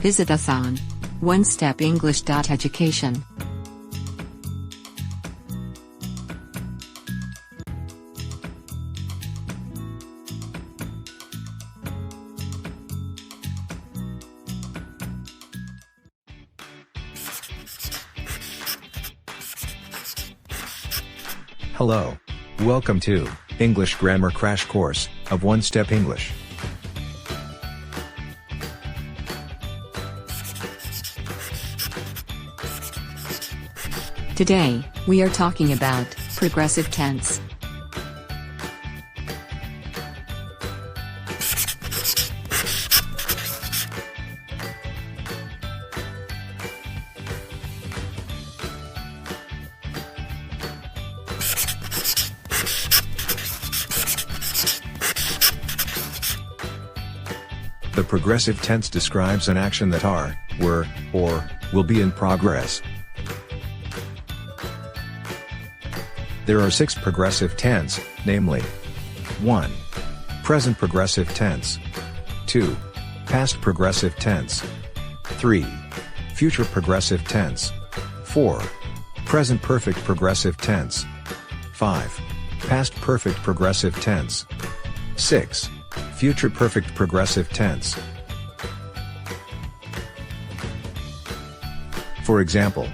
Visit us on onestepenglish.education. Hello. Welcome to English Grammar Crash Course of One Step English. Today, we are talking about progressive tense. The progressive tense describes an action that are, were, or will be in progress. There are 6 progressive tense, namely 1. Present progressive tense. 2. Past progressive tense. 3. Future progressive tense. 4. Present perfect progressive tense. 5. Past perfect progressive tense. 6. Future perfect progressive tense. For example,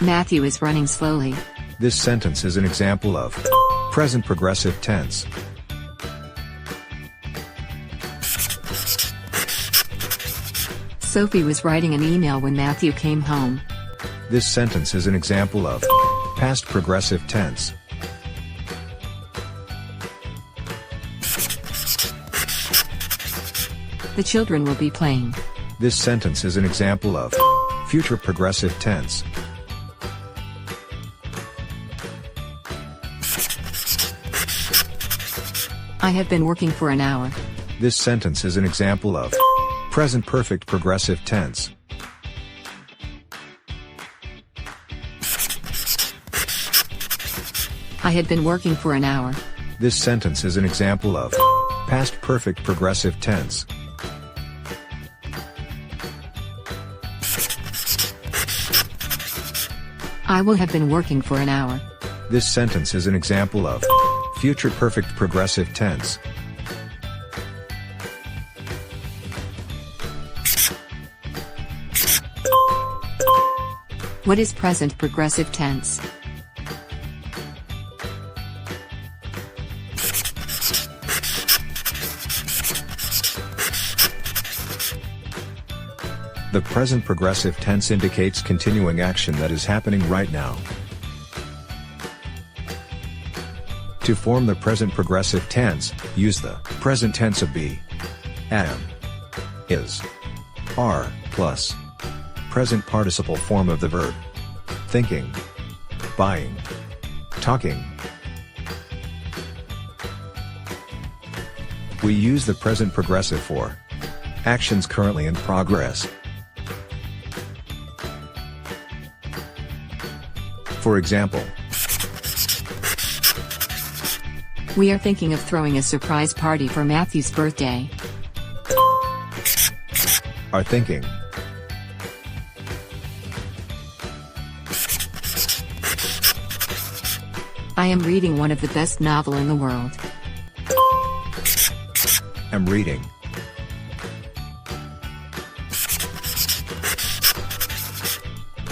Matthew is running slowly. This sentence is an example of present progressive tense. Sophie was writing an email when Matthew came home. This sentence is an example of past progressive tense. The children will be playing. This sentence is an example of future progressive tense. I have been working for an hour. This sentence is an example of present perfect progressive tense. I had been working for an hour. This sentence is an example of past perfect progressive tense. I will have been working for an hour. This sentence is an example of future perfect progressive tense. What is present progressive tense? The present progressive tense indicates continuing action that is happening right now. To form the present progressive tense, use the present tense of be, am, is, are, plus present participle form of the verb thinking, buying, talking. We use the present progressive for actions currently in progress. For example, we are thinking of throwing a surprise party for Matthew's birthday. are thinking. I am reading one of the best novel in the world. Am reading.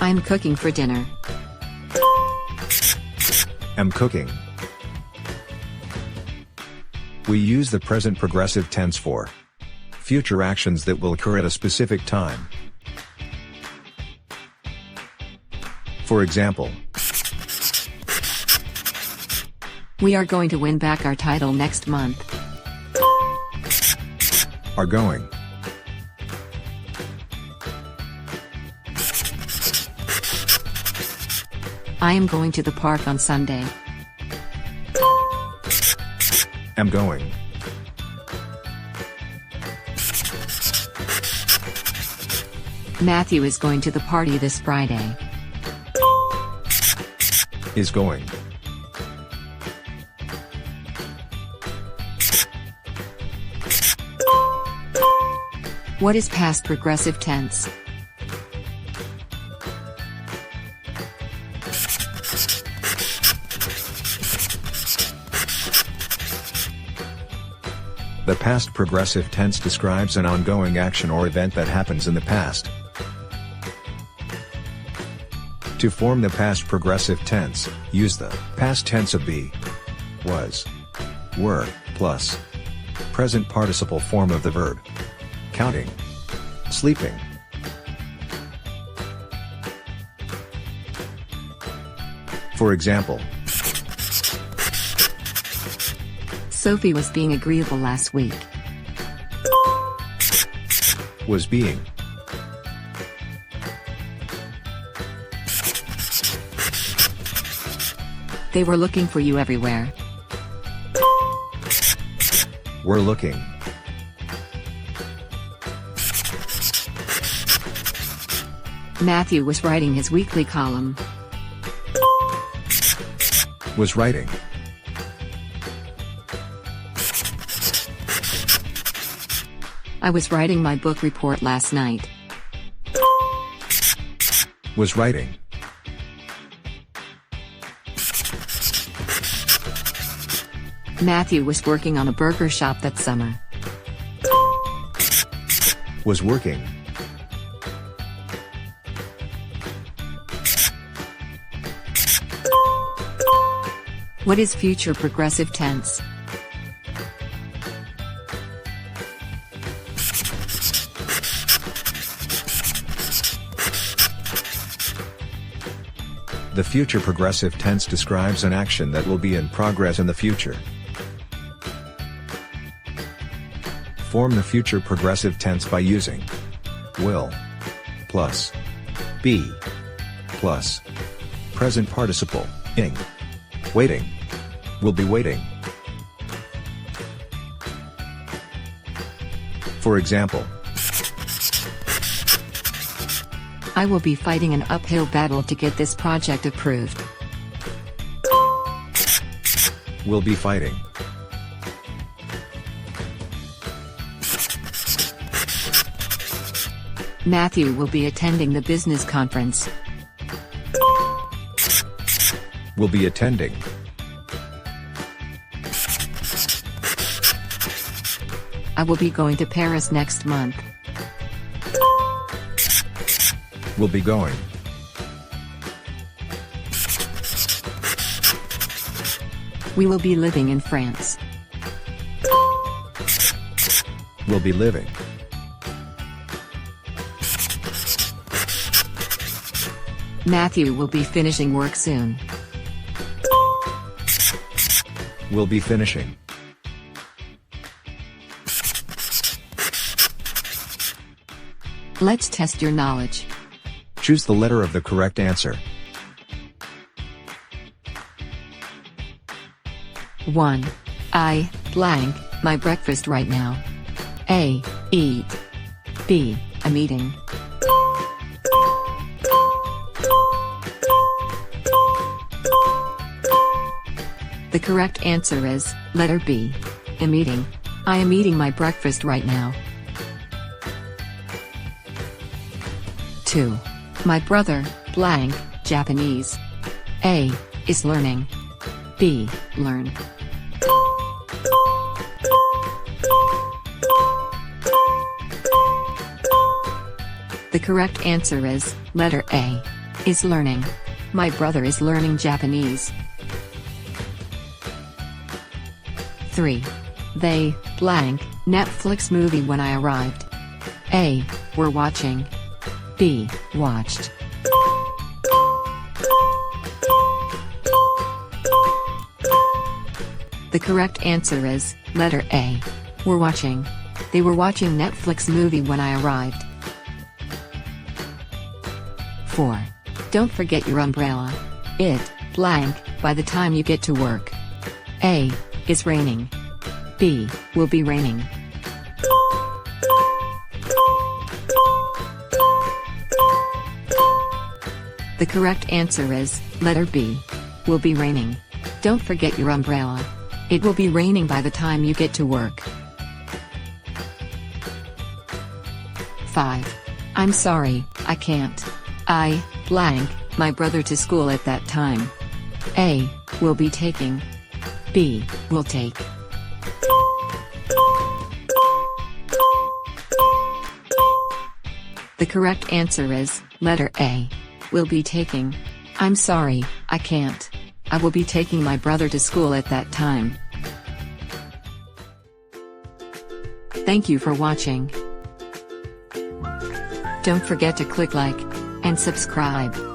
I am cooking for dinner. Am cooking. We use the present progressive tense for future actions that will occur at a specific time. For example, we are going to win back our title next month. are going. I am going to the park on Sunday. Am going. Matthew is going to the party this Friday. Is going. What is past progressive tense? The past progressive tense describes an ongoing action or event that happens in the past. To form the past progressive tense, use the past tense of be, was, were, plus present participle form of the verb counting, sleeping. For example, Sophie was being agreeable last week. was being. They were looking for you everywhere. Were looking. Matthew was writing his weekly column. Was writing. I was writing my book report last night. Was writing. Matthew was working on a burger shop that summer. Was working. What is future progressive tense? The future progressive tense describes an action that will be in progress in the future. Form the future progressive tense by using will plus be plus present participle ing. Waiting. Will be waiting. For example, I will be fighting an uphill battle to get this project approved. will be fighting. Matthew will be attending the business conference. Will be attending. I will be going to Paris next month. Will be going. We will be living in France. Will be living. Matthew will be finishing work soon. Will be finishing. Let's test your knowledge. Choose the letter of the correct answer. 1. I blank my breakfast right now. A. Eat. B. I'm eating. The correct answer is letter B. I'm eating. I am eating my breakfast right now. 2. My brother, blank, Japanese. A. Is learning. B. Learn. The correct answer is letter A. Is learning. My brother is learning Japanese. 3. They blank Netflix movie when I arrived. A. Were watching. B. Watched. The correct answer is letter A. Were watching. They were watching Netflix movie when I arrived. 4. Don't forget your umbrella. It blank by the time you get to work. A. Is raining. B. Will be raining. The correct answer is letter B. Will be raining. Don't forget your umbrella. It will be raining by the time you get to work. 5. I'm sorry, I can't. I, blank, my brother to school at that time. A, will be taking. B, will take. The correct answer is, letter A. Will be taking. I'm sorry, I can't. I will be taking my brother to school at that time. Thank you for watching. Don't forget to click like and subscribe.